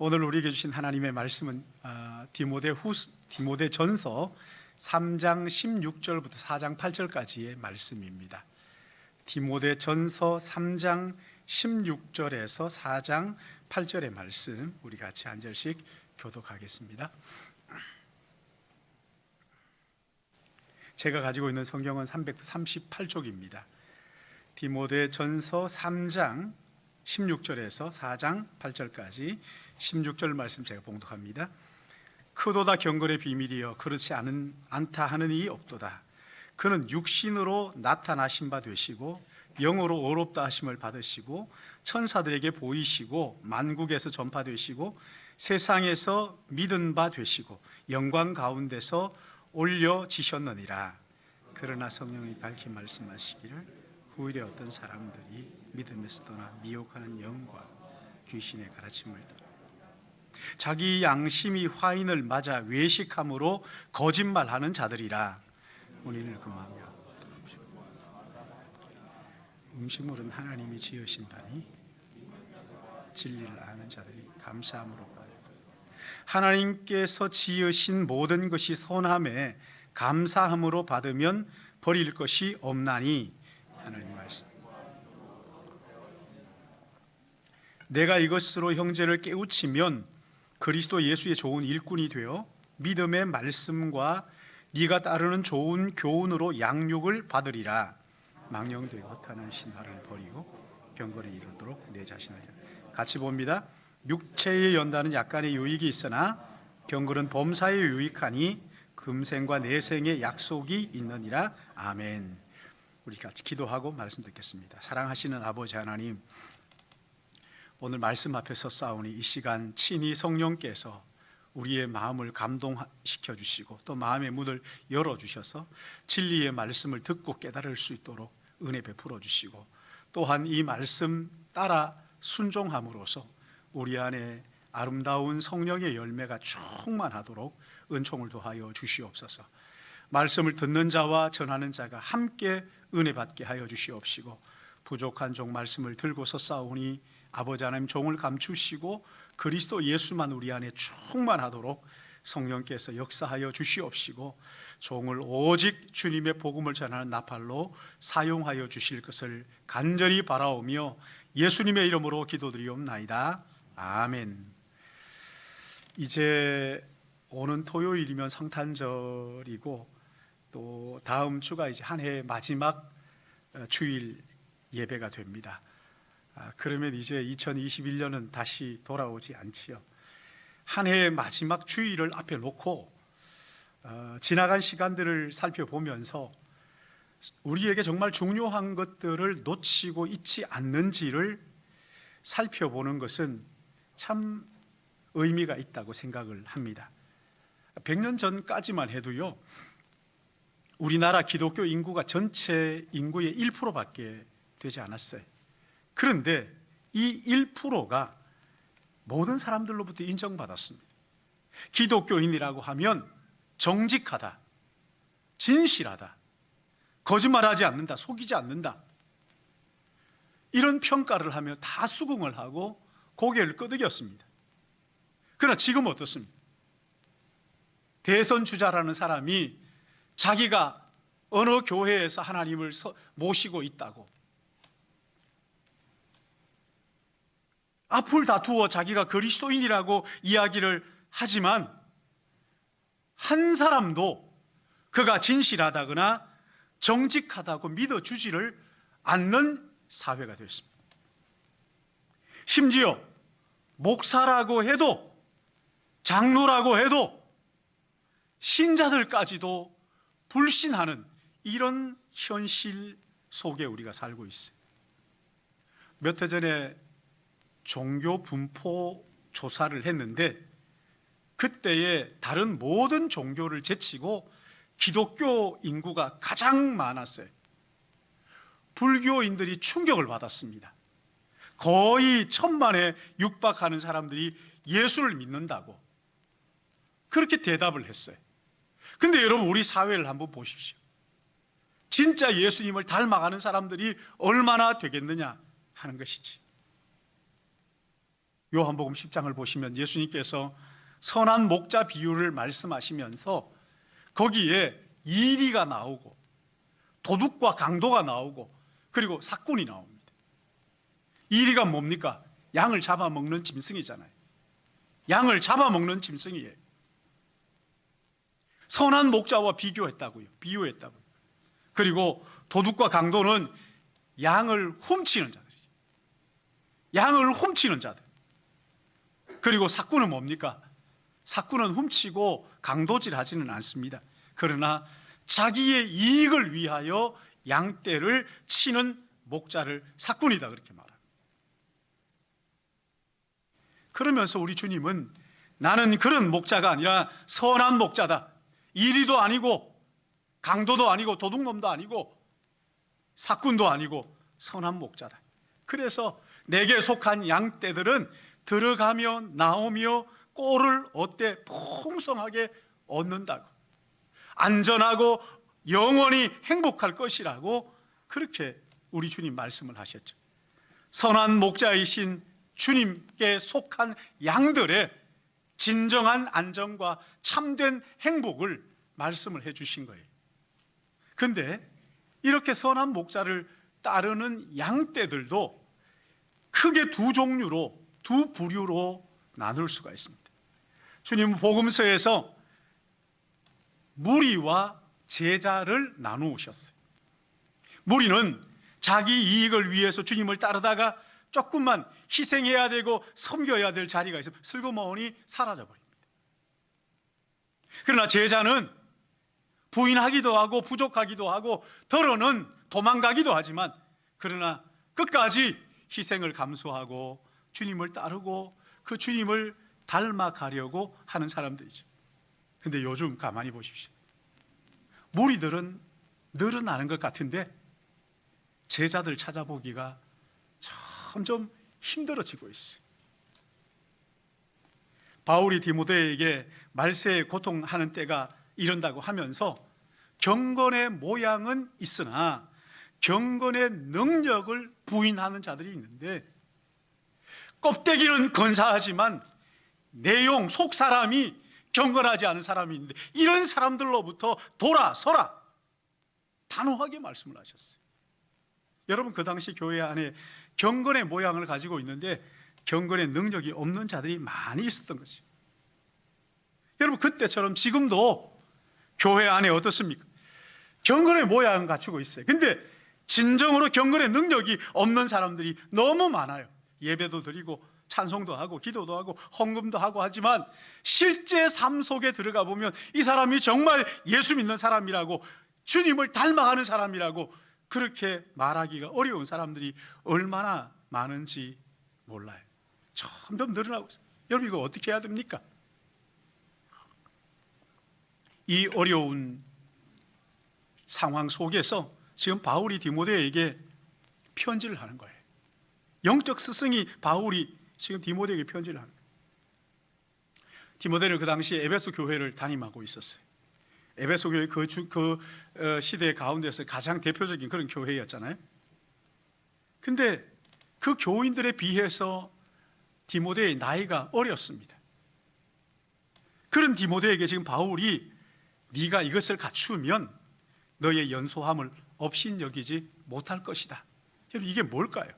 오늘 우리에게 주신 하나님의 말씀은 디모데전서 3장 16절부터 4장 8절까지의 말씀입니다. 디모데전서 3장 16절에서 4장 8절의 말씀 우리 같이 한 절씩 교독하겠습니다. 제가 가지고 있는 성경은 338쪽입니다. 디모데전서 3장 16절에서 4장 8절까지 16절 말씀 제가 봉독합니다. 크도다 경건의 비밀이여 그렇지 않다 하는 이 없도다. 그는 육신으로 나타나신 바 되시고 영으로 어롭다 하심을 받으시고 천사들에게 보이시고 만국에서 전파되시고 세상에서 믿은 바 되시고 영광 가운데서 올려지셨느니라. 그러나 성령이 밝히 말씀하시기를 후일에 어떤 사람들이 믿음에서 떠나 미혹하는 영과 귀신의 가르침을 따라 자기 양심이 화인을 맞아 외식함으로 거짓말하는 자들이라. 우리는 금하며 음식물은 하나님이 지으신 바니 진리를 아는 자들이 감사함으로 받을 것. 하나님께서 지으신 모든 것이 선함에 감사함으로 받으면 버릴 것이 없나니. 하나님 말씀. 내가 이것으로 형제를 깨우치면 그리스도 예수의 좋은 일꾼이 되어 믿음의 말씀과 네가 따르는 좋은 교훈으로 양육을 받으리라. 망령되고 헛하는 신화를 버리고 경건에 이르도록 내 자신을 같이 봅니다. 육체의 연단은 약간의 유익이 있으나 경건은 범사에 유익하니 금생과 내생의 약속이 있느니라. 아멘. 우리 같이 기도하고 말씀 듣겠습니다. 사랑하시는 아버지 하나님, 오늘 말씀 앞에 서싸우니 이 시간 친히 성령께서 우리의 마음을 감동시켜 주시고 또 마음의 문을 열어주셔서 진리의 말씀을 듣고 깨달을 수 있도록 은혜 베풀어 주시고 또한 이 말씀 따라 순종함으로써 우리 안에 아름다운 성령의 열매가 충만하도록 은총을 더하여 주시옵소서. 말씀을 듣는 자와 전하는 자가 함께 은혜 받게 하여 주시옵시고 부족한 종 말씀을 들고서 싸우니 아버지 하나님 종을 감추시고 그리스도 예수만 우리 안에 충만하도록 성령께서 역사하여 주시옵시고 종을 오직 주님의 복음을 전하는 나팔로 사용하여 주실 것을 간절히 바라오며 예수님의 이름으로 기도드리옵나이다. 아멘. 이제 오는 토요일이면 성탄절이고 또 다음 주가 이제 한 해 마지막 주일 예배가 됩니다. 그러면 이제 2021년은 다시 돌아오지 않지요. 한 해의 마지막 주일을 앞에 놓고 지나간 시간들을 살펴보면서 우리에게 정말 중요한 것들을 놓치고 있지 않는지를 살펴보는 것은 참 의미가 있다고 생각을 합니다. 100년 전까지만 해도요, 우리나라 기독교 인구가 전체 인구의 1%밖에 되지 않았어요. 그런데 이 1%가 모든 사람들로부터 인정받았습니다. 기독교인이라고 하면 정직하다, 진실하다, 거짓말하지 않는다, 속이지 않는다, 이런 평가를 하며 다 수긍을 하고 고개를 끄덕였습니다. 그러나 지금 어떻습니까? 대선 주자라는 사람이 자기가 어느 교회에서 하나님을 모시고 있다고 앞을 다투어 자기가 그리스도인이라고 이야기를 하지만 한 사람도 그가 진실하다거나 정직하다고 믿어주지를 않는 사회가 됐습니다. 심지어 목사라고 해도 장로라고 해도 신자들까지도 불신하는 이런 현실 속에 우리가 살고 있어요. 몇 해 전에 종교 분포 조사를 했는데 그때에 다른 모든 종교를 제치고 기독교 인구가 가장 많았어요. 불교인들이 충격을 받았습니다. 거의 1000만에 육박하는 사람들이 예수를 믿는다고 그렇게 대답을 했어요. 근데 여러분, 우리 사회를 한번 보십시오. 진짜 예수님을 닮아가는 사람들이 얼마나 되겠느냐 하는 것이지. 요한복음 10장을 보시면 예수님께서 선한 목자 비유를 말씀하시면서 거기에 이리가 나오고 도둑과 강도가 나오고 그리고 삭군이 나옵니다. 이리가 뭡니까? 양을 잡아먹는 짐승이잖아요. 양을 잡아먹는 짐승이에요. 선한 목자와 비교했다고요. 비유했다고요. 그리고 도둑과 강도는 양을 훔치는 자들이죠. 양을 훔치는 자들. 그리고 삭군은 뭡니까? 삭군은 훔치고 강도질하지는 않습니다. 그러나 자기의 이익을 위하여 양떼를 치는 목자를 삭군이다 그렇게 말합니다. 그러면서 우리 주님은 나는 그런 목자가 아니라 선한 목자다. 이리도 아니고 강도도 아니고 도둑놈도 아니고 삭군도 아니고 선한 목자다. 그래서 내게 속한 양떼들은 들어가며 나오며 꼴을 어때 풍성하게 얻는다고, 안전하고 영원히 행복할 것이라고 그렇게 우리 주님 말씀을 하셨죠. 선한 목자이신 주님께 속한 양들의 진정한 안정과 참된 행복을 말씀을 해 주신 거예요. 근데 이렇게 선한 목자를 따르는 양떼들도 크게 두 종류로, 두 부류로 나눌 수가 있습니다. 주님은 복음서에서 무리와 제자를 나누셨어요. 무리는 자기 이익을 위해서 주님을 따르다가 조금만 희생해야 되고 섬겨야 될 자리가 있으면 슬그머니 사라져버립니다. 그러나 제자는 부인하기도 하고 부족하기도 하고 더러는 도망가기도 하지만 그러나 끝까지 희생을 감수하고 주님을 따르고 그 주님을 닮아가려고 하는 사람들이죠. 근데 요즘 가만히 보십시오. 무리들은 늘어나는 것 같은데 제자들 찾아보기가 점점 힘들어지고 있어요. 바울이 디모데에게 말세에 고통하는 때가 이른다고 하면서 경건의 모양은 있으나 경건의 능력을 부인하는 자들이 있는데 껍데기는 근사하지만 내용, 속 사람이 경건하지 않은 사람이 있는데 이런 사람들로부터 돌아서라 단호하게 말씀을 하셨어요. 여러분 그 당시 교회 안에 경건의 모양을 가지고 있는데 경건의 능력이 없는 자들이 많이 있었던 거죠. 여러분 그때처럼 지금도 교회 안에 어떻습니까? 경건의 모양을 갖추고 있어요. 근데 진정으로 경건의 능력이 없는 사람들이 너무 많아요. 예배도 드리고 찬송도 하고 기도도 하고 헌금도 하고 하지만 실제 삶 속에 들어가 보면 이 사람이 정말 예수 믿는 사람이라고 주님을 닮아가는 사람이라고 그렇게 말하기가 어려운 사람들이 얼마나 많은지 몰라요. 점점 늘어나고 있어요. 여러분 이거 어떻게 해야 됩니까? 이 어려운 상황 속에서 지금 바울이 디모데에게 편지를 하는 거예요. 영적 스승이 바울이 지금 디모데에게 편지를 하는 거예요. 디모데는 그 당시에 에베소 교회를 담임하고 있었어요. 에베소 교회 그 시대 가운데서 가장 대표적인 그런 교회였잖아요. 근데 그 교인들에 비해서 디모데의 나이가 어렸습니다. 그런 디모데에게 지금 바울이 네가 이것을 갖추면 너의 연소함을 업신여기지 못할 것이다. 여러분 이게 뭘까요?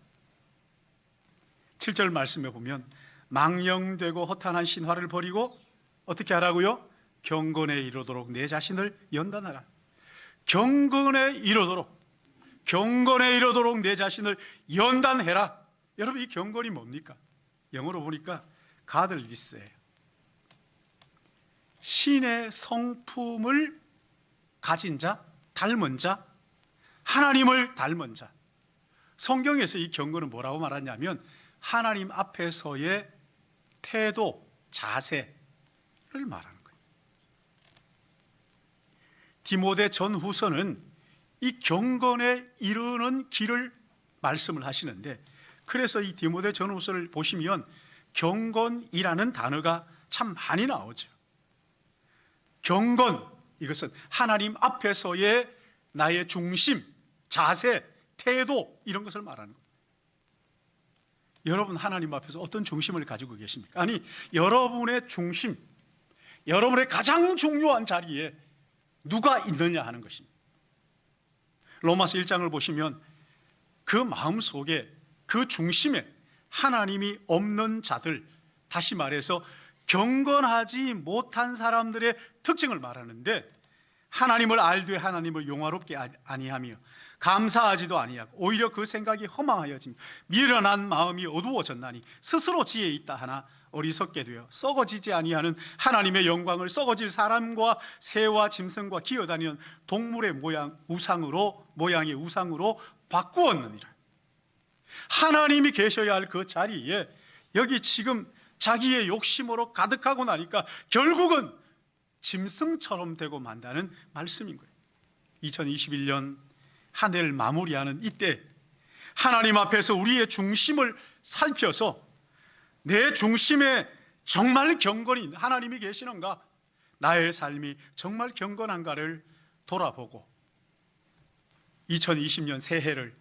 7절 말씀에 보면 망령되고 허탄한 신화를 버리고 어떻게 하라고요? 경건에 이르도록 내 자신을 연단하라. 경건에 이르도록 내 자신을 연단해라. 여러분 이 경건이 뭡니까? 영어로 보니까 godliness예요. 신의 성품을 가진 자, 닮은 자, 하나님을 닮은 자. 성경에서 이 경건은 뭐라고 말하냐면 하나님 앞에서의 태도, 자세를 말하는 거예요. 디모데 전후서는 이 경건에 이르는 길을 말씀을 하시는데 그래서 이 디모데 전후서를 보시면 경건이라는 단어가 참 많이 나오죠. 경건, 이것은 하나님 앞에서의 나의 중심, 자세, 태도 이런 것을 말하는 거예요. 여러분 하나님 앞에서 어떤 중심을 가지고 계십니까? 아니, 여러분의 중심, 여러분의 가장 중요한 자리에 누가 있느냐 하는 것입니다. 로마서 1장을 보시면 그 마음 속에, 그 중심에 하나님이 없는 자들, 다시 말해서 경건하지 못한 사람들의 특징을 말하는데, 하나님을 알되 하나님을 용화롭게 아니하며 감사하지도 아니하고 오히려 그 생각이 허망하여지며 미련한 마음이 어두워졌나니 스스로 지혜 있다 하나 어리석게 되어 썩어지지 아니하는 하나님의 영광을 썩어질 사람과 새와 짐승과 기어다니는 동물의 모양의 우상으로 바꾸었느니라. 하나님이 계셔야 할 그 자리에 여기 지금 자기의 욕심으로 가득하고 나니까 결국은 짐승처럼 되고 만다는 말씀인 거예요. 2021년 한 해를 마무리하는 이때 하나님 앞에서 우리의 중심을 살펴서 내 중심에 정말 경건이 하나님이 계시는가, 나의 삶이 정말 경건한가를 돌아보고 2020년 새해를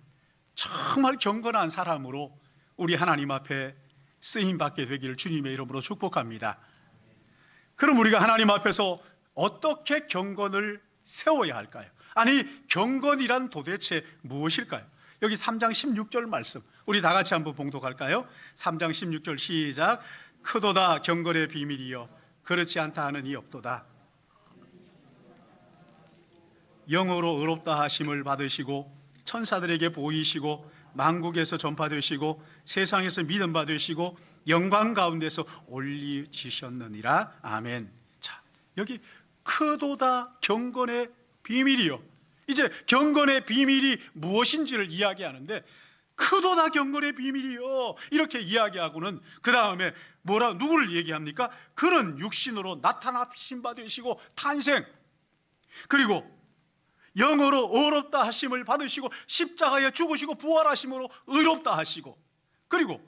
정말 경건한 사람으로 우리 하나님 앞에 쓰임받게 되기를 주님의 이름으로 축복합니다. 그럼 우리가 하나님 앞에서 어떻게 경건을 세워야 할까요? 아니, 경건이란 도대체 무엇일까요? 여기 3장 16절 말씀 우리 다 같이 한번 봉독할까요? 3장 16절 시작. 크도다 경건의 비밀이여 그렇지 않다 하는 이 없도다. 영으로 의롭다 하심을 받으시고 천사들에게 보이시고 만국에서 전파되시고 세상에서 믿음 받으시고 영광 가운데서 올리지셨느니라. 아멘. 자, 여기 크도다 경건의 비밀이요. 이제 경건의 비밀이 무엇인지를 이야기하는데, 크도다 경건의 비밀이요 이렇게 이야기하고는 그 다음에 누구를 얘기합니까? 그는 육신으로 나타나신 바 되시고 탄생, 그리고 영으로 의롭다 하심을 받으시고 십자가에 죽으시고 부활하심으로 의롭다 하시고, 그리고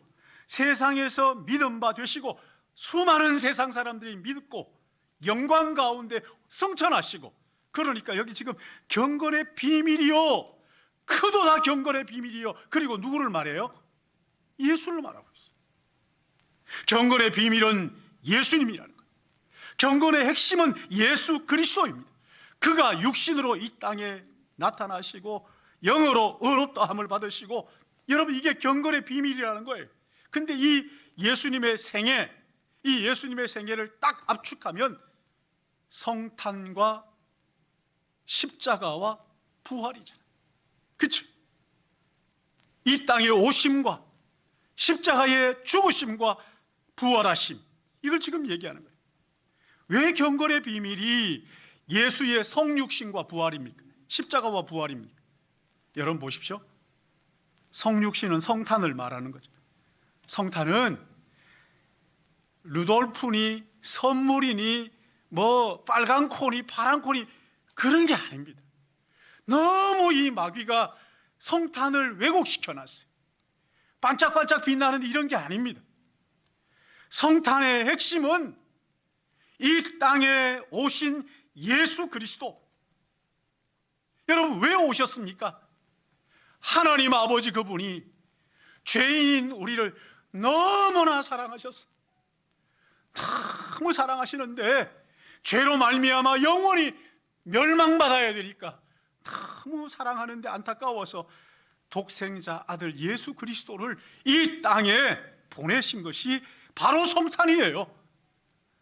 세상에서 믿음 바 되시고 수많은 세상 사람들이 믿고 영광 가운데 승천하시고, 그러니까 여기 지금 경건의 비밀이요, 크도다 경건의 비밀이요, 그리고 누구를 말해요? 예수를 말하고 있어요. 경건의 비밀은 예수님이라는 거예요. 경건의 핵심은 예수 그리스도입니다. 그가 육신으로 이 땅에 나타나시고 영으로 의롭다함을 받으시고, 여러분 이게 경건의 비밀이라는 거예요. 근데 이 예수님의 생애를 딱 압축하면 성탄과 십자가와 부활이잖아요. 그렇죠? 이 땅의 오심과 십자가의 죽으심과 부활하심, 이걸 지금 얘기하는 거예요. 왜 경건의 비밀이 예수의 성육신과 부활입니까? 십자가와 부활입니까? 여러분 보십시오. 성육신은 성탄을 말하는 거죠. 성탄은 루돌프니 선물이니 뭐 빨간 코니 파란 코니 그런 게 아닙니다. 너무 이 마귀가 성탄을 왜곡시켜놨어요. 반짝반짝 빛나는 이런 게 아닙니다. 성탄의 핵심은 이 땅에 오신 예수 그리스도. 여러분 왜 오셨습니까? 하나님 아버지 그분이 죄인인 우리를 너무나 사랑하셨어요. 너무 사랑하시는데 죄로 말미암아 영원히 멸망받아야 되니까 너무 사랑하는데 안타까워서 독생자 아들 예수 그리스도를 이 땅에 보내신 것이 바로 성탄이에요.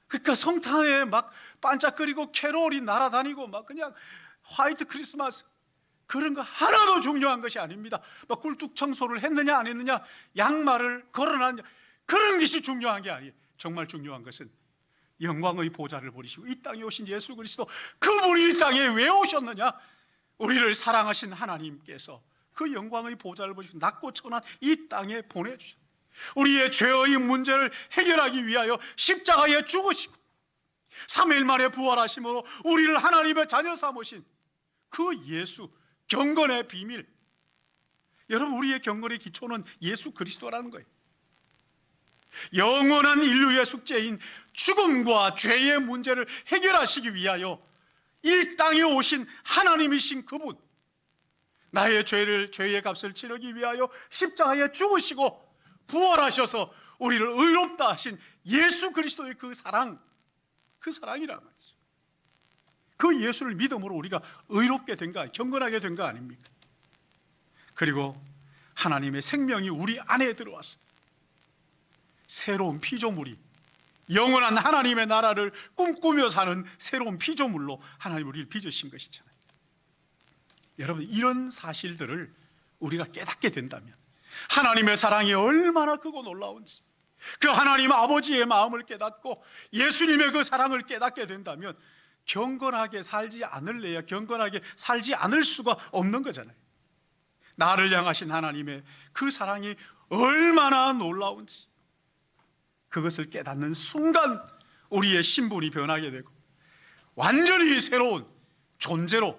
그러니까 성탄에 막 반짝거리고 캐롤이 날아다니고 막 그냥 화이트 크리스마스 그런 거 하나도 중요한 것이 아닙니다. 막 굴뚝 청소를 했느냐 안 했느냐, 양말을 걸어놨느냐, 그런 것이 중요한 게 아니에요. 정말 중요한 것은 영광의 보좌를 버리시고 이 땅에 오신 예수 그리스도, 그분이 이 땅에 왜 오셨느냐? 우리를 사랑하신 하나님께서 그 영광의 보좌를 버리시고 낮고 천한 이 땅에 보내주셨어요. 우리의 죄의 문제를 해결하기 위하여 십자가에 죽으시고 3일 만에 부활하심으로 우리를 하나님의 자녀 삼으신 그 예수, 경건의 비밀. 여러분 우리의 경건의 기초는 예수 그리스도라는 거예요. 영원한 인류의 숙제인 죽음과 죄의 문제를 해결하시기 위하여 이 땅에 오신 하나님이신 그분, 나의 죄의 값을 치르기 위하여 십자가에 죽으시고 부활하셔서 우리를 의롭다 하신 예수 그리스도의 그 사랑이란 말이죠. 그 예수를 믿음으로 우리가 의롭게 된 거, 경건하게 된 거 아닙니까? 그리고 하나님의 생명이 우리 안에 들어왔어요. 새로운 피조물이, 영원한 하나님의 나라를 꿈꾸며 사는 새로운 피조물로 하나님 우리를 빚으신 것이잖아요. 여러분, 이런 사실들을 우리가 깨닫게 된다면, 하나님의 사랑이 얼마나 크고 놀라운지, 그 하나님 아버지의 마음을 깨닫고 예수님의 그 사랑을 깨닫게 된다면 경건하게 살지 않을래야 경건하게 살지 않을 수가 없는 거잖아요. 나를 향하신 하나님의 그 사랑이 얼마나 놀라운지, 그것을 깨닫는 순간 우리의 신분이 변하게 되고 완전히 새로운 존재로,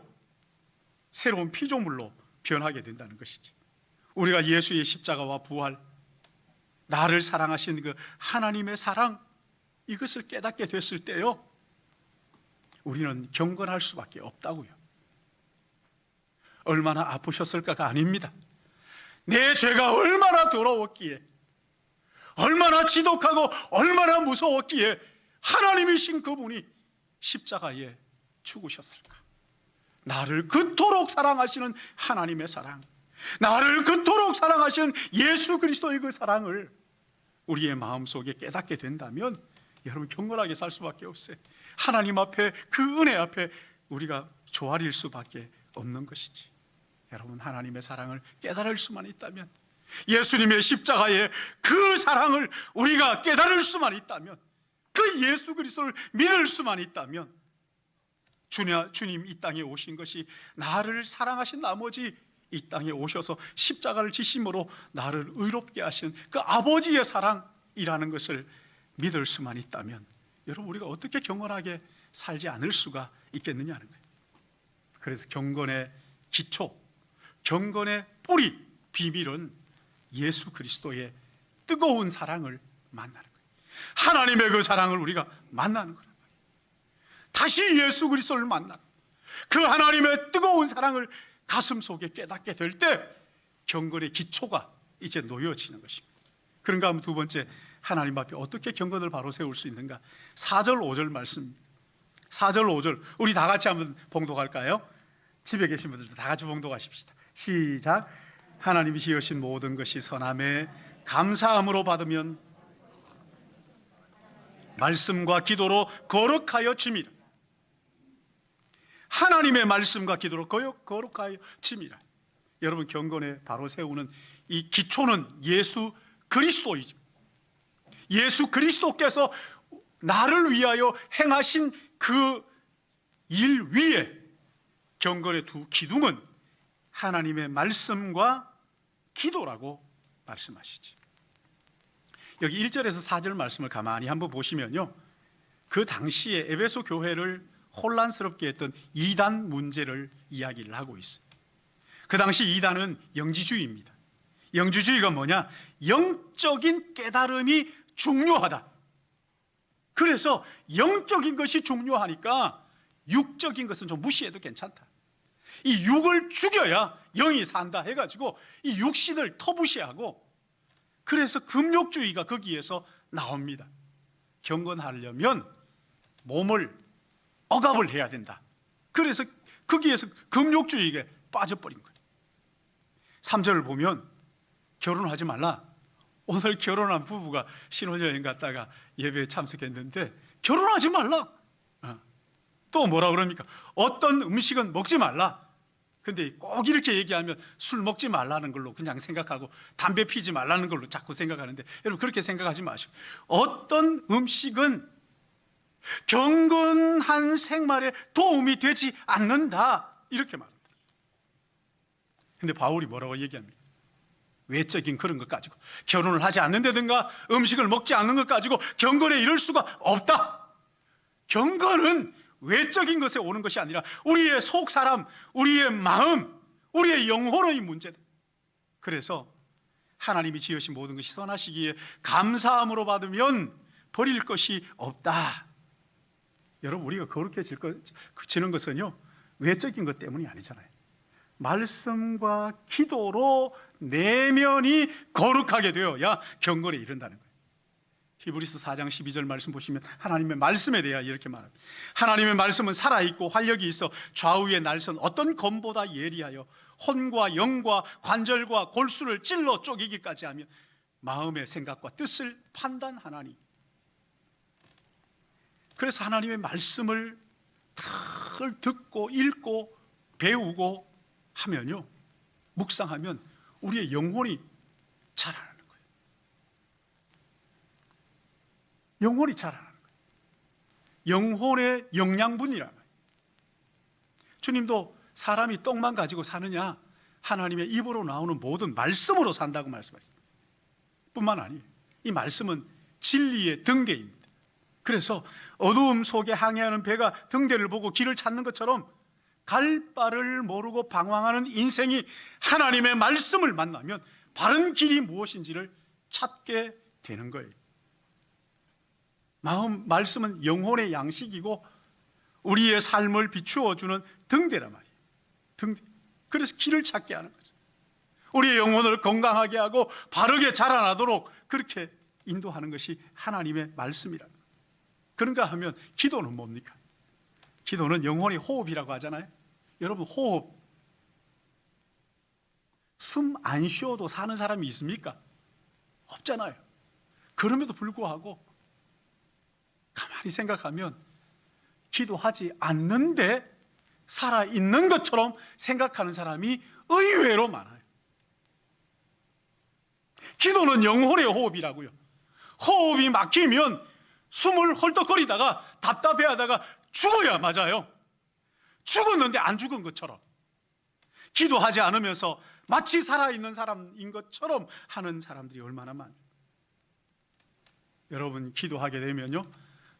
새로운 피조물로 변하게 된다는 것이지. 우리가 예수의 십자가와 부활, 나를 사랑하신 그 하나님의 사랑, 이것을 깨닫게 됐을 때요, 우리는 경건할 수밖에 없다고요. 얼마나 아프셨을까가 아닙니다. 내 죄가 얼마나 더러웠기에, 얼마나 지독하고 얼마나 무서웠기에 하나님이신 그분이 십자가에 죽으셨을까. 나를 그토록 사랑하시는 하나님의 사랑, 나를 그토록 사랑하시는 예수 그리스도의 그 사랑을 우리의 마음속에 깨닫게 된다면 여러분, 경건하게 살 수밖에 없어요. 하나님 앞에, 그 은혜 앞에 우리가 조아릴 수밖에 없는 것이지. 여러분, 하나님의 사랑을 깨달을 수만 있다면, 예수님의 십자가의 그 사랑을 우리가 깨달을 수만 있다면, 그 예수 그리스도를 믿을 수만 있다면, 주님 이 땅에 오신 것이 나를 사랑하신 나머지 이 땅에 오셔서 십자가를 지심으로 나를 의롭게 하신 그 아버지의 사랑이라는 것을 믿을 수만 있다면, 여러분, 우리가 어떻게 경건하게 살지 않을 수가 있겠느냐는 거예요. 그래서 경건의 기초, 경건의 뿌리, 비밀은 예수 그리스도의 뜨거운 사랑을 만나는 거예요. 하나님의 그 사랑을 우리가 만나는 거예요. 다시 예수 그리스도를 만나고 그 하나님의 뜨거운 사랑을 가슴 속에 깨닫게 될 때 경건의 기초가 이제 놓여지는 것입니다. 그런가 하면 두 번째, 하나님 앞에 어떻게 경건을 바로 세울 수 있는가? 4절 5절 말씀입니다. 4절 5절 우리 다 같이 한번 봉독할까요? 집에 계신 분들도 다 같이 봉독하십시다. 시작. 하나님이 지으신 모든 것이 선함에 감사함으로 받으면 말씀과 기도로 거룩하여 짐이라. 하나님의 말씀과 기도로 거룩하여 짐이라. 여러분, 경건에 바로 세우는 이 기초는 예수 그리스도이죠. 예수 그리스도께서 나를 위하여 행하신 그 일 위에 경건의 두 기둥은 하나님의 말씀과 기도라고 말씀하시지. 여기 1절에서 4절 말씀을 가만히 한번 보시면요, 그 당시에 에베소 교회를 혼란스럽게 했던 이단 문제를 이야기를 하고 있어요. 그 당시 이단은 영지주의입니다. 영지주의가 뭐냐? 영적인 깨달음이 중요하다. 그래서 영적인 것이 중요하니까 육적인 것은 좀 무시해도 괜찮다. 이 육을 죽여야 영이 산다 해가지고 이 육신을 터부시하고, 그래서 금욕주의가 거기에서 나옵니다. 경건하려면 몸을 억압을 해야 된다. 그래서 거기에서 금욕주의에 빠져버린 거예요. 3절을 보면 결혼하지 말라. 오늘 결혼한 부부가 신혼여행 갔다가 예배에 참석했는데 결혼하지 말라. 또 뭐라 그럽니까? 어떤 음식은 먹지 말라. 근데 꼭 이렇게 얘기하면 술 먹지 말라는 걸로 그냥 생각하고 담배 피지 말라는 걸로 자꾸 생각하는데, 여러분, 그렇게 생각하지 마시고 어떤 음식은 경건한 생활에 도움이 되지 않는다, 이렇게 말합니다. 근데 바울이 뭐라고 얘기합니까? 외적인 그런 것 가지고 결혼을 하지 않는다든가 음식을 먹지 않는 것 가지고 경건에 이를 수가 없다. 경건은 외적인 것에 오는 것이 아니라 우리의 속 사람, 우리의 마음, 우리의 영혼의 문제다. 그래서 하나님이 지으신 모든 것이 선하시기에 감사함으로 받으면 버릴 것이 없다. 여러분, 우리가 거룩해지는 것은요, 외적인 것 때문이 아니잖아요. 말씀과 기도로 내면이 거룩하게 되어야 경건에 이른다는 거예요. 히브리서 4장 12절 말씀 보시면 하나님의 말씀에 대하여 이렇게 말합니다. 하나님의 말씀은 살아있고 활력이 있어 좌우의 날선 어떤 검보다 예리하여 혼과 영과 관절과 골수를 찔러 쪼개기까지 하며 마음의 생각과 뜻을 판단하나니. 그래서 하나님의 말씀을 다 듣고 읽고 배우고 하면요, 묵상하면 우리의 영혼이 자라나는 거예요. 영혼이 자라나는 거예요. 영혼의 영양분이라는 거예요. 주님도 사람이 떡만 가지고 사느냐, 하나님의 입으로 나오는 모든 말씀으로 산다고 말씀하십니다. 뿐만 아니에요. 이 말씀은 진리의 등대입니다. 그래서 어두움 속에 항해하는 배가 등대를 보고 길을 찾는 것처럼 갈 바를 모르고 방황하는 인생이 하나님의 말씀을 만나면 바른 길이 무엇인지를 찾게 되는 거예요. 말씀은 영혼의 양식이고 우리의 삶을 비추어주는 등대란 말이에요. 등대. 그래서 길을 찾게 하는 거죠. 우리의 영혼을 건강하게 하고 바르게 자라나도록 그렇게 인도하는 것이 하나님의 말씀이랍니다. 그런가 하면 기도는 뭡니까? 기도는 영혼의 호흡이라고 하잖아요. 여러분, 호흡, 숨 안 쉬어도 사는 사람이 있습니까? 없잖아요. 그럼에도 불구하고 가만히 생각하면 기도하지 않는데 살아있는 것처럼 생각하는 사람이 의외로 많아요. 기도는 영혼의 호흡이라고요. 호흡이 막히면 숨을 헐떡거리다가 답답해하다가 죽어야 맞아요. 죽었는데 안 죽은 것처럼, 기도하지 않으면서 마치 살아있는 사람인 것처럼 하는 사람들이 얼마나 많아요. 여러분, 기도하게 되면요,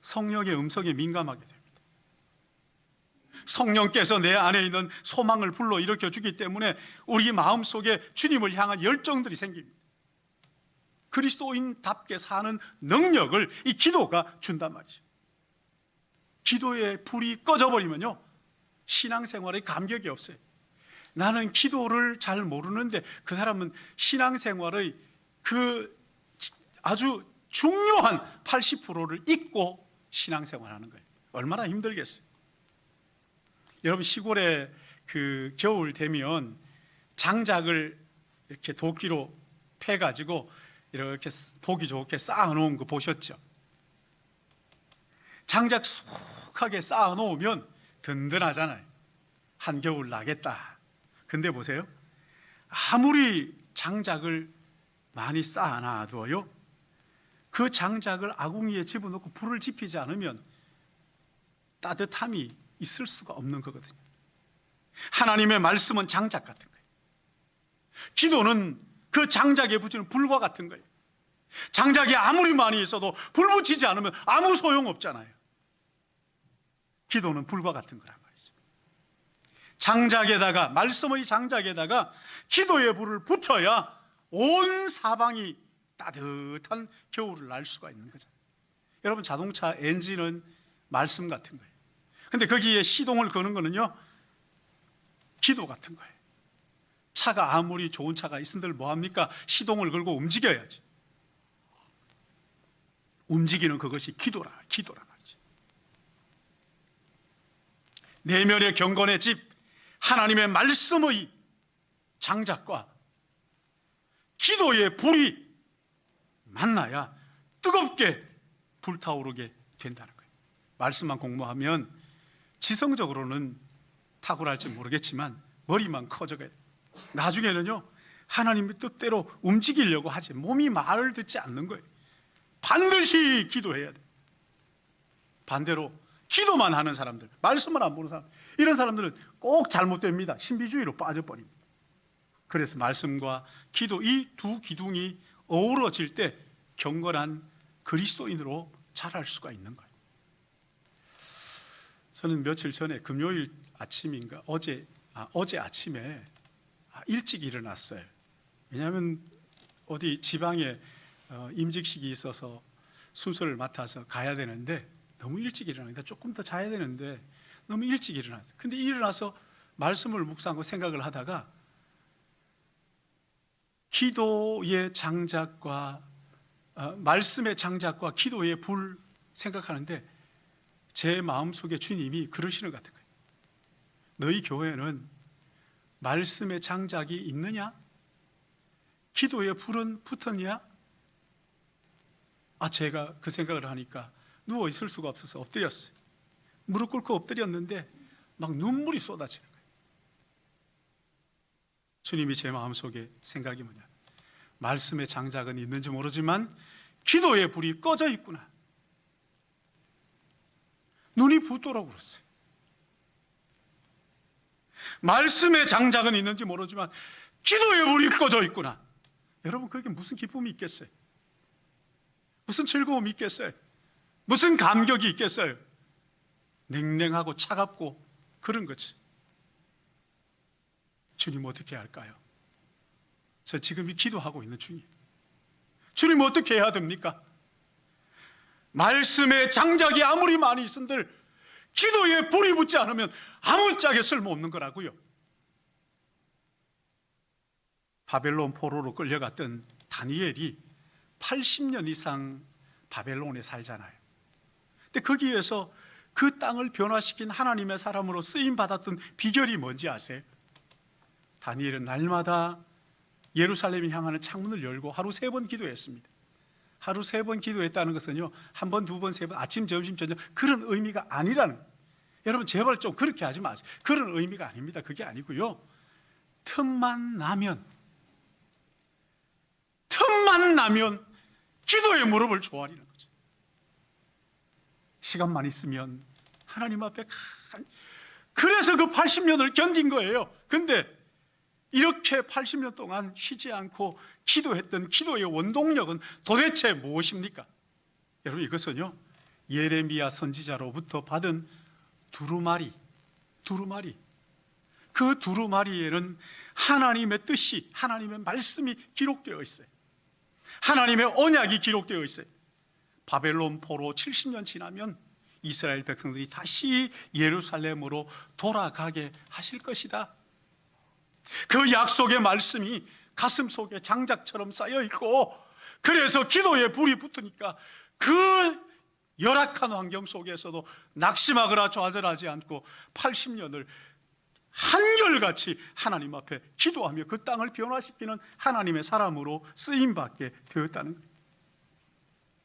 성령의 음성에 민감하게 됩니다. 성령께서 내 안에 있는 소망을 불러일으켜 주기 때문에 우리 마음속에 주님을 향한 열정들이 생깁니다. 그리스도인답게 사는 능력을 이 기도가 준단 말이죠. 기도의 불이 꺼져버리면요, 신앙생활의 감격이 없어요. 나는 기도를 잘 모르는데 그 사람은 신앙생활의 그 아주 중요한 80%를 잊고 신앙생활하는 거예요. 얼마나 힘들겠어요. 여러분, 시골에 그 겨울 되면 장작을 이렇게 도끼로 패가지고 이렇게 보기 좋게 쌓아놓은 거 보셨죠? 장작 수북하게 쌓아놓으면 든든하잖아요. 한겨울 나겠다. 근데 보세요, 아무리 장작을 많이 쌓아놔도요, 그 장작을 아궁이에 집어넣고 불을 지피지 않으면 따뜻함이 있을 수가 없는 거거든요. 하나님의 말씀은 장작 같은 거예요. 기도는 그 장작에 붙이는 불과 같은 거예요. 장작이 아무리 많이 있어도 불 붙이지 않으면 아무 소용없잖아요. 기도는 불과 같은 거란 말이죠. 장작에다가, 말씀의 장작에다가 기도의 불을 붙여야 온 사방이 따뜻한 겨울을 날 수가 있는 거죠. 여러분, 자동차 엔진은 말씀 같은 거예요. 근데 거기에 시동을 거는 거는요, 기도 같은 거예요. 차가 아무리 좋은 차가 있은들 뭐합니까? 시동을 걸고 움직여야지. 움직이는 그것이 기도라 말이지. 내면의 경건의 집, 하나님의 말씀의 장작과 기도의 불이 만나야 뜨겁게 불타오르게 된다는 거예요. 말씀만 공부하면 지성적으로는 탁월할지 모르겠지만 머리만 커져가요. 나중에는요, 하나님의 뜻대로 움직이려고 하지, 몸이 말을 듣지 않는 거예요. 반드시 기도해야 돼요. 반대로 기도만 하는 사람들, 말씀을 안 보는 사람, 이런 사람들은 꼭 잘못됩니다. 신비주의로 빠져버립니다. 그래서 말씀과 기도, 이 두 기둥이 어우러질 때 경건한 그리스도인으로 자랄 수가 있는 거예요. 저는 며칠 전에 금요일 아침인가 어제 아침에 일찍 일어났어요. 왜냐하면 어디 지방에 임직식이 있어서 순서를 맡아서 가야 되는데 너무 일찍 일어나니까 조금 더 자야 되는데 너무 일찍 일어났어요. 근데 일어나서 말씀을 묵상하고 생각을 하다가 기도의 장작과 말씀의 장작과 기도의 불 생각하는데 제 마음속에 주님이 그러시는 것 같은 거예요. 너희 교회는 말씀의 장작이 있느냐? 기도의 불은 붙었냐? 제가 그 생각을 하니까 누워 있을 수가 없어서 엎드렸어요. 무릎 꿇고 엎드렸는데 막 눈물이 쏟아지는 거예요. 주님이 제 마음속에 생각이 뭐냐? 말씀의 장작은 있는지 모르지만 기도의 불이 꺼져 있구나. 눈이 붓도록 울었어요. 말씀의 장작은 있는지 모르지만 기도의 불이 꺼져 있구나. 여러분, 그게 무슨 기쁨이 있겠어요? 무슨 즐거움이 있겠어요? 무슨 감격이 있겠어요? 냉랭하고 차갑고 그런 거지. 주님 어떻게 할까요? 저 지금 기도하고 있는 주님. 주님 어떻게 해야 됩니까? 말씀의 장작이 아무리 많이 있은들 기도에 불이 붙지 않으면 아무짝에 쓸모없는 거라고요. 바벨론 포로로 끌려갔던 다니엘이 80년 이상 바벨론에 살잖아요. 근데 거기에서 그 땅을 변화시킨 하나님의 사람으로 쓰임 받았던 비결이 뭔지 아세요? 다니엘은 날마다 예루살렘을 향하는 창문을 열고 하루 3번 기도했습니다. 하루 3번 기도했다는 것은요, 1번, 2번, 3번, 아침, 점심, 저녁 그런 의미가 아니라는 거예요. 여러분 제발 좀 그렇게 하지 마세요. 그런 의미가 아닙니다. 그게 아니고요. 틈만 나면 기도의 무릎을 조아리는 거죠. 시간만 있으면 하나님 앞에 그래서 그 80년을 견딘 거예요. 근데 이렇게 80년 동안 쉬지 않고 기도했던 기도의 원동력은 도대체 무엇입니까? 여러분, 이것은요, 예레미야 선지자로부터 받은 두루마리. 그 두루마리에는 하나님의 뜻이, 하나님의 말씀이 기록되어 있어요. 하나님의 언약이 기록되어 있어요. 바벨론 포로 70년 지나면 이스라엘 백성들이 다시 예루살렘으로 돌아가게 하실 것이다. 그 약속의 말씀이 가슴 속에 장작처럼 쌓여 있고, 그래서 기도에 불이 붙으니까 그 열악한 환경 속에서도 낙심하거나 좌절하지 않고 80년을 한결같이 하나님 앞에 기도하며 그 땅을 변화시키는 하나님의 사람으로 쓰임받게 되었다는 거예요.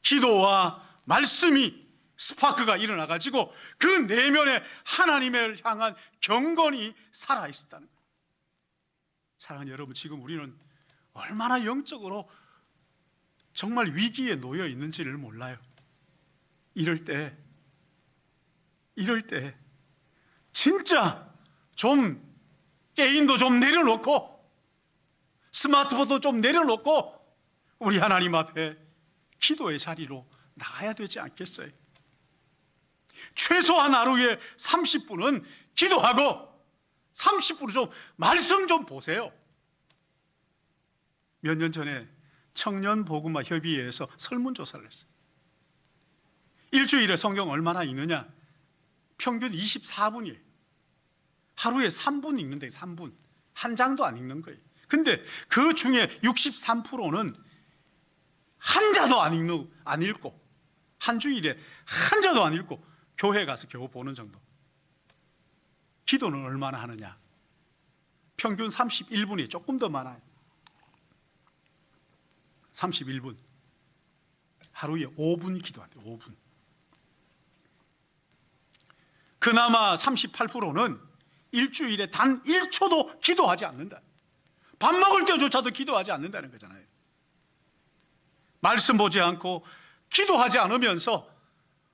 기도와 말씀이 스파크가 일어나가지고 그 내면에 하나님을 향한 경건이 살아있었다는 거예요. 사랑하는 여러분, 지금 우리는 얼마나 영적으로 정말 위기에 놓여 있는지를 몰라요. 이럴 때 진짜 좀 게임도 좀 내려놓고 스마트폰도 좀 내려놓고 우리 하나님 앞에 기도의 자리로 나가야 되지 않겠어요? 최소한 하루에 30분은 기도하고 30분을 좀 말씀 좀 보세요. 몇 년 전에 청년복음화 협의회에서 설문조사를 했어요. 일주일에 성경 얼마나 읽느냐? 평균 24분이에요. 하루에 3분 읽는데 3분. 한 장도 안 읽는 거예요. 근데 그 중에 63%는 한 자도 안 읽고 한 주일에 한 자도 안 읽고 교회 가서 겨우 보는 정도. 기도는 얼마나 하느냐? 평균 31분이 조금 더 많아요. 31분. 하루에 5분 기도한대요. 5분. 그나마 38%는 일주일에 단 1초도 기도하지 않는다. 밥 먹을 때조차도 기도하지 않는다는 거잖아요. 말씀 보지 않고 기도하지 않으면서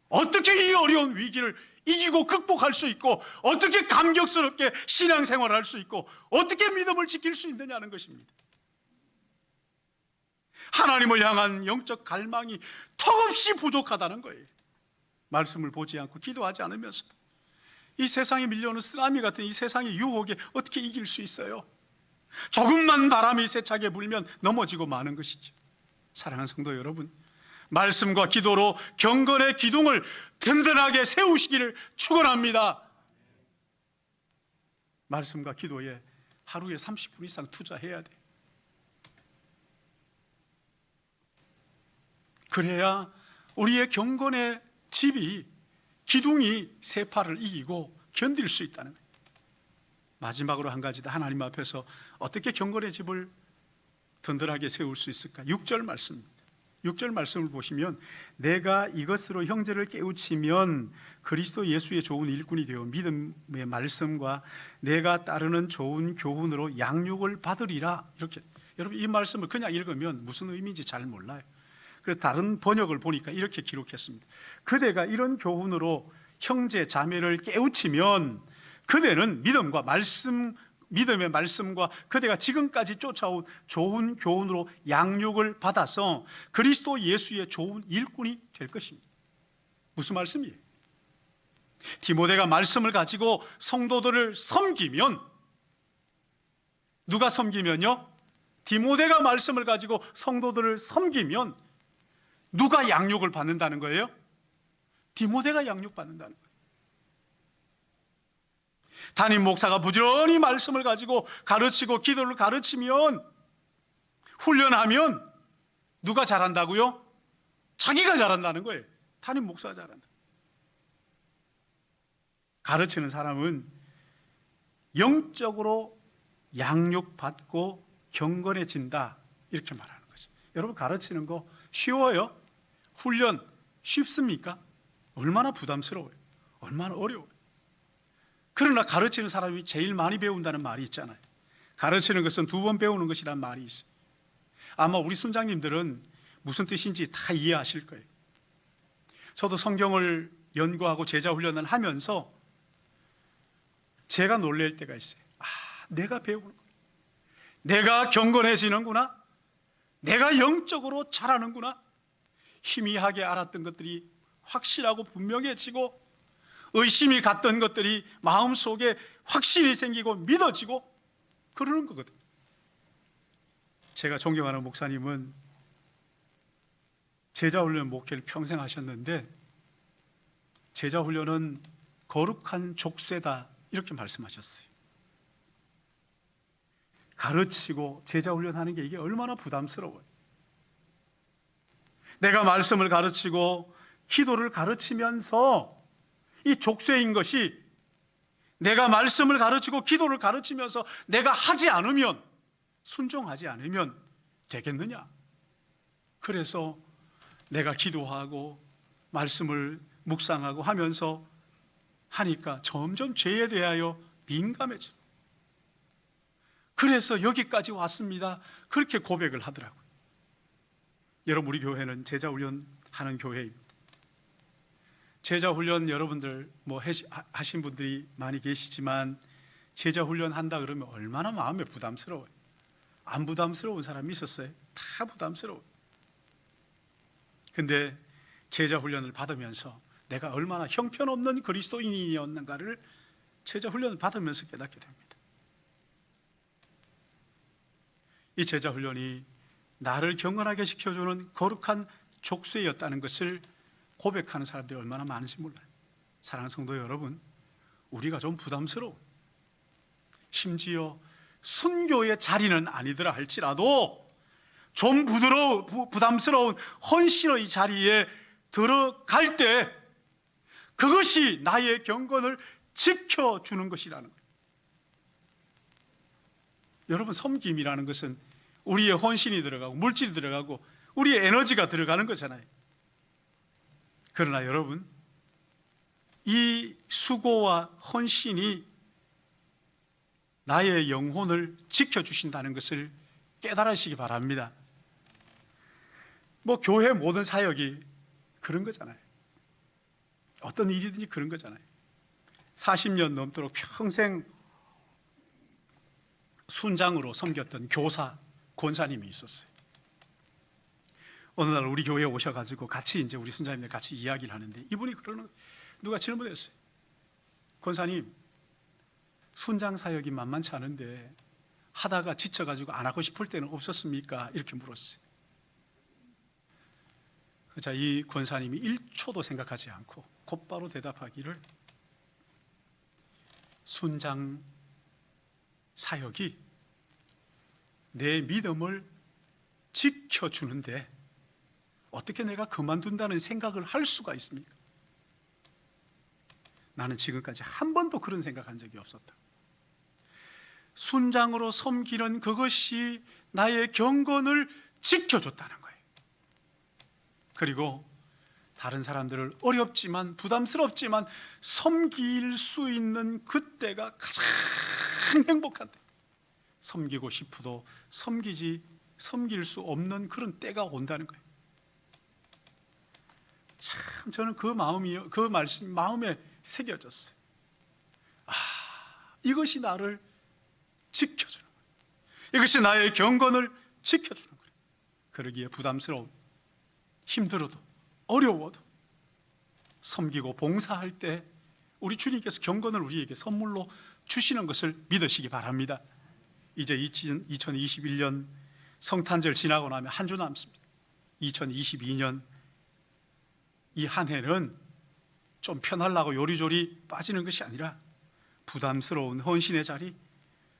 어떻게 이 어려운 위기를 이기고 극복할 수 있고 어떻게 감격스럽게 신앙생활을 할 수 있고 어떻게 믿음을 지킬 수 있느냐는 것입니다. 하나님을 향한 영적 갈망이 턱없이 부족하다는 거예요. 말씀을 보지 않고 기도하지 않으면서 이 세상에 밀려오는 쓰나미 같은 이 세상의 유혹에 어떻게 이길 수 있어요? 조금만 바람이 세차게 불면 넘어지고 마는 것이죠. 사랑하는 성도 여러분, 말씀과 기도로 경건의 기둥을 든든하게 세우시기를 축원합니다. 말씀과 기도에 하루에 30분 이상 투자해야 돼. 그래야 우리의 경건의 집이, 기둥이 세파를 이기고 견딜 수 있다는 거예요. 마지막으로 한 가지 더, 하나님 앞에서 어떻게 경건의 집을 든든하게 세울 수 있을까? 6절 말씀입니다. 6절 말씀을 보시면, 내가 이것으로 형제를 깨우치면 그리스도 예수의 좋은 일꾼이 되어 믿음의 말씀과 내가 따르는 좋은 교훈으로 양육을 받으리라. 이렇게, 여러분 이 말씀을 그냥 읽으면 무슨 의미인지 잘 몰라요. 그래서 다른 번역을 보니까 이렇게 기록했습니다. 그대가 이런 교훈으로 형제 자매를 깨우치면 그대는 믿음의 말씀과 그대가 지금까지 쫓아온 좋은 교훈으로 양육을 받아서 그리스도 예수의 좋은 일꾼이 될 것입니다. 무슨 말씀이에요? 디모데가 말씀을 가지고 성도들을 섬기면, 누가 섬기면요? 디모데가 말씀을 가지고 성도들을 섬기면 누가 양육을 받는다는 거예요? 디모데가 양육받는다는 거예요. 담임 목사가 부지런히 말씀을 가지고 가르치고 기도를 가르치면, 훈련하면 누가 잘한다고요? 자기가 잘한다는 거예요. 담임 목사가 잘한다. 가르치는 사람은 영적으로 양육받고 경건해진다, 이렇게 말하는 거죠. 여러분, 가르치는 거 쉬워요? 훈련 쉽습니까? 얼마나 부담스러워요. 얼마나 어려워요. 그러나 가르치는 사람이 제일 많이 배운다는 말이 있잖아요. 가르치는 것은 2번 배우는 것이라는 말이 있어요. 아마 우리 순장님들은 무슨 뜻인지 다 이해하실 거예요. 저도 성경을 연구하고 제자 훈련을 하면서 제가 놀랄 때가 있어요. 내가 배우는 거야. 내가 경건해지는구나. 내가 영적으로 자라는구나. 희미하게 알았던 것들이 확실하고 분명해지고, 의심이 갔던 것들이 마음속에 확신이 생기고 믿어지고 그러는 거거든. 제가 존경하는 목사님은 제자훈련 목회를 평생 하셨는데, 제자훈련은 거룩한 족쇄다, 이렇게 말씀하셨어요. 가르치고 제자훈련하는 게 이게 얼마나 부담스러워요. 내가 말씀을 가르치고 기도를 가르치면서 이 족쇄인 것이, 내가 말씀을 가르치고 기도를 가르치면서 내가 하지 않으면, 순종하지 않으면 되겠느냐? 그래서 내가 기도하고 말씀을 묵상하고 하면서 하니까 점점 죄에 대하여 민감해져. 그래서 여기까지 왔습니다. 그렇게 고백을 하더라고요. 여러분, 우리 교회는 제자훈련 하는 교회입니다. 제자훈련 여러분들 하신 분들이 많이 계시지만, 제자훈련 한다 그러면 얼마나 마음에 부담스러워요. 안 부담스러운 사람이 있었어요? 다 부담스러워요. 근데 제자훈련을 받으면서 내가 얼마나 형편없는 그리스도인이었는가를 제자훈련을 받으면서 깨닫게 됩니다. 이 제자훈련이 나를 경건하게 지켜주는 거룩한 족쇄였다는 것을 고백하는 사람들이 얼마나 많은지 몰라요. 사랑하는 성도 여러분, 우리가 좀 부담스러워. 심지어 순교의 자리는 아니더라 할지라도 좀 부담스러운 헌신의 자리에 들어갈 때 그것이 나의 경건을 지켜주는 것이라는 거예요. 여러분, 섬김이라는 것은 우리의 헌신이 들어가고 물질이 들어가고 우리의 에너지가 들어가는 거잖아요. 그러나 여러분, 이 수고와 헌신이 나의 영혼을 지켜주신다는 것을 깨달으시기 바랍니다. 교회 모든 사역이 그런 거잖아요. 어떤 일이든지 그런 거잖아요. 40년 넘도록 평생 순장으로 섬겼던 교사, 권사님이 있었어요. 어느 날 우리 교회에 오셔가지고 같이 이제 우리 순장님들 같이 이야기를 하는데, 이분이 누가 질문했어요. 권사님, 순장 사역이 만만치 않은데 하다가 지쳐가지고 안 하고 싶을 때는 없었습니까? 이렇게 물었어요. 자, 이 권사님이 1초도 생각하지 않고 곧바로 대답하기를, 순장 사역이 내 믿음을 지켜주는데 어떻게 내가 그만둔다는 생각을 할 수가 있습니까? 나는 지금까지 한 번도 그런 생각한 적이 없었다. 순장으로 섬기는 그것이 나의 경건을 지켜줬다는 거예요. 그리고 다른 사람들을 어렵지만 부담스럽지만 섬길 수 있는 그때가 가장 행복한 때. 섬기고 싶어도 섬길 수 없는 그런 때가 온다는 거예요. 참 저는 그 말씀 마음에 새겨졌어요. 이것이 나를 지켜주는 거예요. 이것이 나의 경건을 지켜주는 거예요. 그러기에 부담스러운, 힘들어도 어려워도 섬기고 봉사할 때 우리 주님께서 경건을 우리에게 선물로 주시는 것을 믿으시기 바랍니다. 이제 2021년 성탄절 지나고 나면 한 주 남습니다. 2022년 이 한 해는 좀 편하려고 요리조리 빠지는 것이 아니라 부담스러운 헌신의 자리,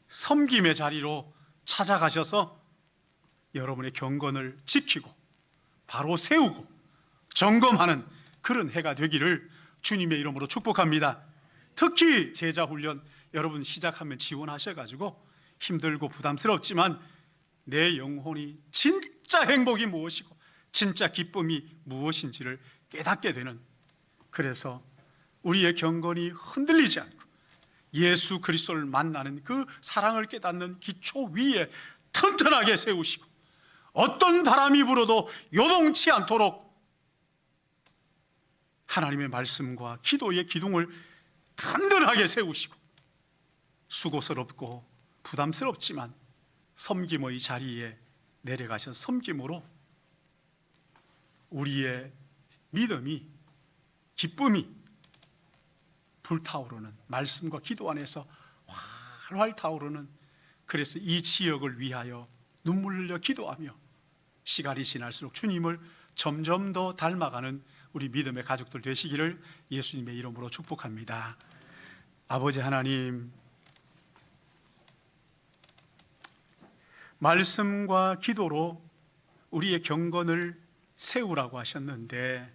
섬김의 자리로 찾아가셔서 여러분의 경건을 지키고 바로 세우고 점검하는 그런 해가 되기를 주님의 이름으로 축복합니다. 특히 제자훈련 여러분 시작하면 지원하셔가지고 힘들고 부담스럽지만 내 영혼이 진짜 행복이 무엇이고 진짜 기쁨이 무엇인지를 깨닫게 되는, 그래서 우리의 경건이 흔들리지 않고 예수 그리스도를 만나는 그 사랑을 깨닫는 기초 위에 튼튼하게 세우시고 어떤 바람이 불어도 요동치 않도록 하나님의 말씀과 기도의 기둥을 든든하게 세우시고 수고스럽고 부담스럽지만 섬김의 자리에 내려가셔서 섬김으로 우리의 믿음이, 기쁨이 불타오르는, 말씀과 기도 안에서 활활 타오르는, 그래서 이 지역을 위하여 눈물 흘려 기도하며 시간이 지날수록 주님을 점점 더 닮아가는 우리 믿음의 가족들 되시기를 예수님의 이름으로 축복합니다. 아버지 하나님, 말씀과 기도로 우리의 경건을 세우라고 하셨는데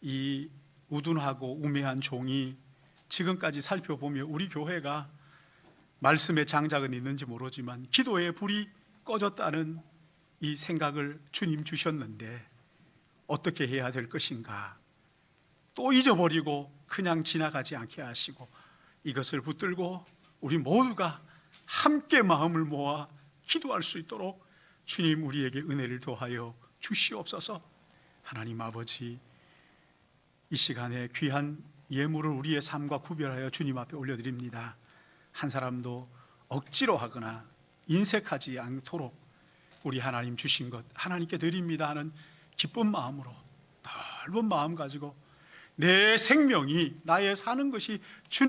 이 우둔하고 우매한 종이 지금까지 살펴보며 우리 교회가 말씀의 장작은 있는지 모르지만 기도의 불이 꺼졌다는 이 생각을 주님 주셨는데 어떻게 해야 될 것인가, 또 잊어버리고 그냥 지나가지 않게 하시고 이것을 붙들고 우리 모두가 함께 마음을 모아 기도할 수 있도록 주님 우리에게 은혜를 더하여 주시옵소서. 하나님 아버지, 이 시간에 귀한 예물을 우리의 삶과 구별하여 주님 앞에 올려드립니다. 한 사람도 억지로 하거나 인색하지 않도록 우리 하나님 주신 것 하나님께 드립니다 하는 기쁜 마음으로, 넓은 마음 가지고 내 생명이, 나의 사는 것이 주님